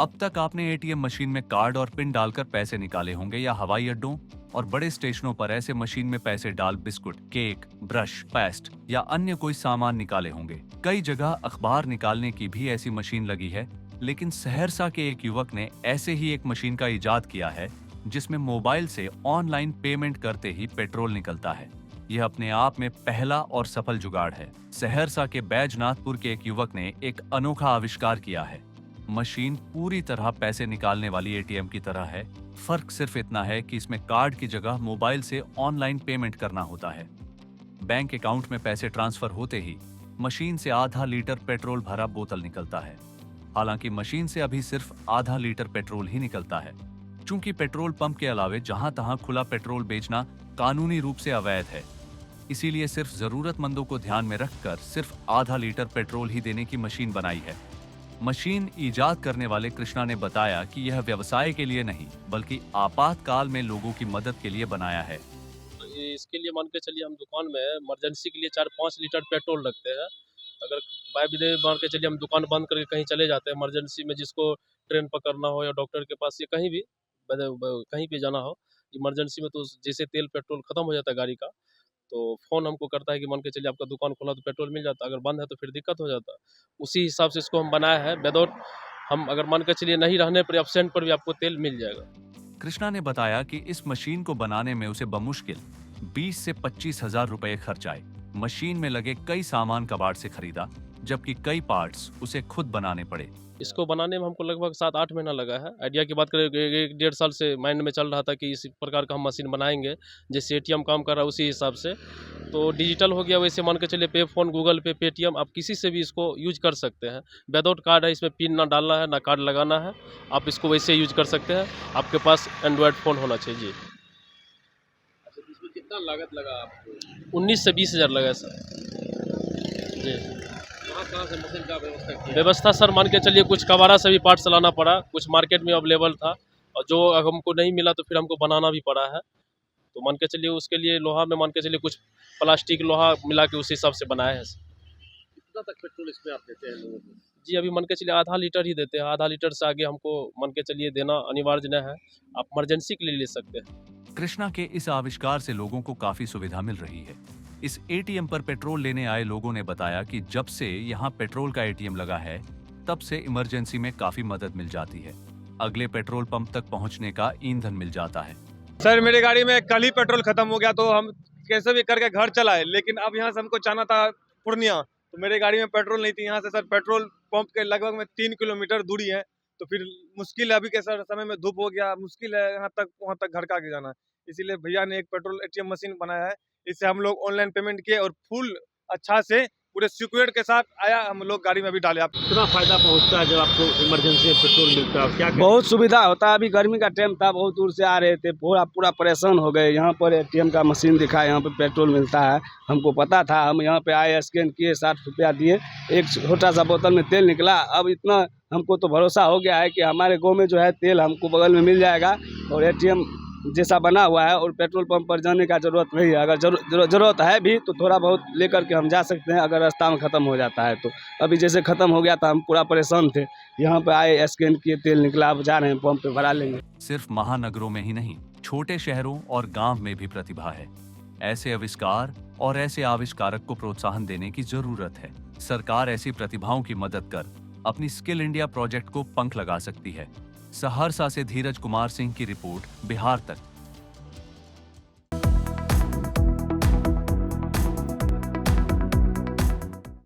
अब तक आपने एटीएम मशीन में कार्ड और पिन डालकर पैसे निकाले होंगे या हवाई अड्डों और बड़े स्टेशनों पर ऐसे मशीन में पैसे डाल बिस्कुट, केक, ब्रश, पेस्ट या अन्य कोई सामान निकाले होंगे। कई जगह अखबार निकालने की भी ऐसी मशीन लगी है, लेकिन सहरसा के एक युवक ने ऐसे ही एक मशीन का इजाद किया है जिसमें मोबाइल से ऑनलाइन पेमेंट करते ही पेट्रोल निकलता है। यह अपने आप में पहला और सफल जुगाड़ है। सहरसा के बैजनाथपुर के एक युवक ने एक अनोखा आविष्कार किया है। मशीन पूरी तरह पैसे निकालने वाली एटीएम की तरह है। फर्क सिर्फ इतना है कि इसमें कार्ड की जगह मोबाइल से ऑनलाइन पेमेंट करना होता है। बैंक अकाउंट में पैसे ट्रांसफर होते ही मशीन से आधा लीटर पेट्रोल भरा बोतल निकलता है। हालांकि मशीन से अभी सिर्फ आधा लीटर पेट्रोल ही निकलता है। चूंकि पेट्रोल पंप के अलावे जहां तहां खुला पेट्रोल बेचना कानूनी रूप से अवैध है, इसीलिए सिर्फ जरूरतमंदों को ध्यान में रखकर सिर्फ आधा लीटर पेट्रोल ही देने की मशीन बनाई है। मशीन इजाद करने वाले कृष्णा ने बताया कि यह व्यवसाय के लिए नहीं बल्कि आपातकाल में लोगों की मदद के लिए बनाया है। इसके लिए मान के चलिए हम दुकान में इमरजेंसी के लिए 4-5 लीटर पेट्रोल रखते हैं। अगर बाय द वे मान के चलिए हम दुकान बंद करके कहीं चले जाते हैं इमरजेंसी में, जिसको ट्रेन पकड़ना हो या डॉक्टर के पास या कहीं भी जाना हो इमरजेंसी में, तो जैसे तेल पेट्रोल खत्म हो जाता है गाड़ी का, तो फ़ोन हमको करता है कि मान के चलिए आपका दुकान खोला तो पेट्रोल मिल जाता है, अगर बंद है तो फिर दिक्कत हो जाता है। उसी हिसाब से इसको हम बनाया है। विदाउट हम अगर मान के चलिए नहीं रहने पर एब्सेंट पर भी आपको तेल मिल जाएगा। कृष्णा ने बताया कि इस मशीन को बनाने में उसे बमुश्किल 20 से 25 हजार रुपए खर्च आए। मशीन में लगे कई सामान कबाड़ से खरीदा, जबकि कई पार्ट्स उसे खुद बनाने पड़े। इसको बनाने में हमको लगभग 7-8 महीना लगा है। आइडिया की बात करें, 1 डेढ़ साल से माइंड में चल रहा था कि इस प्रकार का हम मशीन बनाएंगे जैसे एटीएम काम कर रहा है उसी हिसाब से। तो डिजिटल हो गया, वैसे मान के चलिए पे फ़ोन, गूगल पे, पेटीएम, आप किसी से भी इसको यूज कर सकते हैं। विदाउट कार्ड है, इसमें पिन ना डालना है ना कार्ड लगाना है, आप इसको वैसे यूज कर सकते हैं। आपके पास एंड्रॉयड फ़ोन होना चाहिए। जी। अच्छा, तो इसमें कितना लागत लगा आपको? 19 से 20 हज़ार लगा सर। जी। कहाँ से मशीन का व्यवस्था किया? व्यवस्था सर मान के चलिए कुछ कबाड़ा से भी पार्ट्स लाना पड़ा, कुछ मार्केट में अवेलेबल था और जो हमको नहीं मिला तो फिर हमको बनाना भी पड़ा है। तो मान के चलिए उसके लिए लोहा में मान के चलिए कुछ प्लास्टिक लोहा मिला के उस हिसाब से बनाया है। कितना तक पेट्रोल इसमें आप देते हैं लोगों को? जी, अभी मान के चलिए आधा लीटर ही देते हैं। आधा लीटर से आगे हमको मान के चलिए देना अनिवार्य नहीं है। आप इमरजेंसी के लिए ले सकते हैं। कृष्णा के इस आविष्कार से लोगों को काफी सुविधा मिल रही है। इस एटीएम पर पेट्रोल लेने आए लोगों ने बताया कि जब से यहाँ पेट्रोल का एटीएम लगा है, तब से इमरजेंसी में काफी मदद मिल जाती है। अगले पेट्रोल पंप तक पहुँचने का ईंधन मिल जाता है। सर, मेरी गाड़ी में कल ही पेट्रोल खत्म हो गया, तो हम कैसे भी करके घर चलाए, लेकिन अब यहाँ से हमको जाना था पूर्णिया, तो मेरी गाड़ी में पेट्रोल नहीं थी। यहाँ से सर पेट्रोल पंप के लगभग में 3 किलोमीटर दूरी है, तो फिर मुश्किल है। अभी के सर समय में धूप हो गया, मुश्किल है यहाँ तक वहाँ तक घर का आगे जाना। इसीलिए भैया ने एक पेट्रोल एटीएम मशीन बनाया है। इससे हम लोग ऑनलाइन पेमेंट किए और फुल अच्छा से पूरे सिक्योर के साथ आया, हम लोग गाड़ी में भी डाले। आप कितना फायदा पहुंचता है जब आपको इमरजेंसी में पेट्रोल मिलता है? क्या बहुत सुविधा होता है। अभी गर्मी का टाइम था, बहुत दूर से आ रहे थे, पूरा परेशान हो गए। यहाँ पर एटीएम का मशीन दिखा, यहाँ पे पेट्रोल मिलता है। हमको पता था, हम यहाँ पे आए, स्कैन किए, 60 रुपया दिए, एक छोटा सा बोतल में तेल निकला। अब इतना हमको तो भरोसा हो गया है कि हमारे गाँव में जो है तेल हमको बगल में मिल जाएगा और एटीएम जैसा बना हुआ है, और पेट्रोल पंप पर जाने का जरूरत नहीं है। अगर जरूरत है भी तो थोड़ा बहुत लेकर के हम जा सकते हैं, अगर रास्ता में ख़त्म हो जाता है तो। अभी जैसे ख़त्म हो गया था, हम पूरा परेशान थे, यहाँ पे आए, स्कैन किए, तेल निकला, अब जा रहे हैं पंप पे भरा लेंगे। सिर्फ महानगरों में ही नहीं, छोटे शहरों और गांव में भी प्रतिभा है। ऐसे आविष्कार और ऐसे आविष्कारक को प्रोत्साहन देने की जरूरत है। सरकार ऐसी प्रतिभाओं की मदद कर अपनी स्किल इंडिया प्रोजेक्ट को पंख लगा सकती है। सहरसा से धीरज कुमार सिंह की रिपोर्ट, बिहार तक।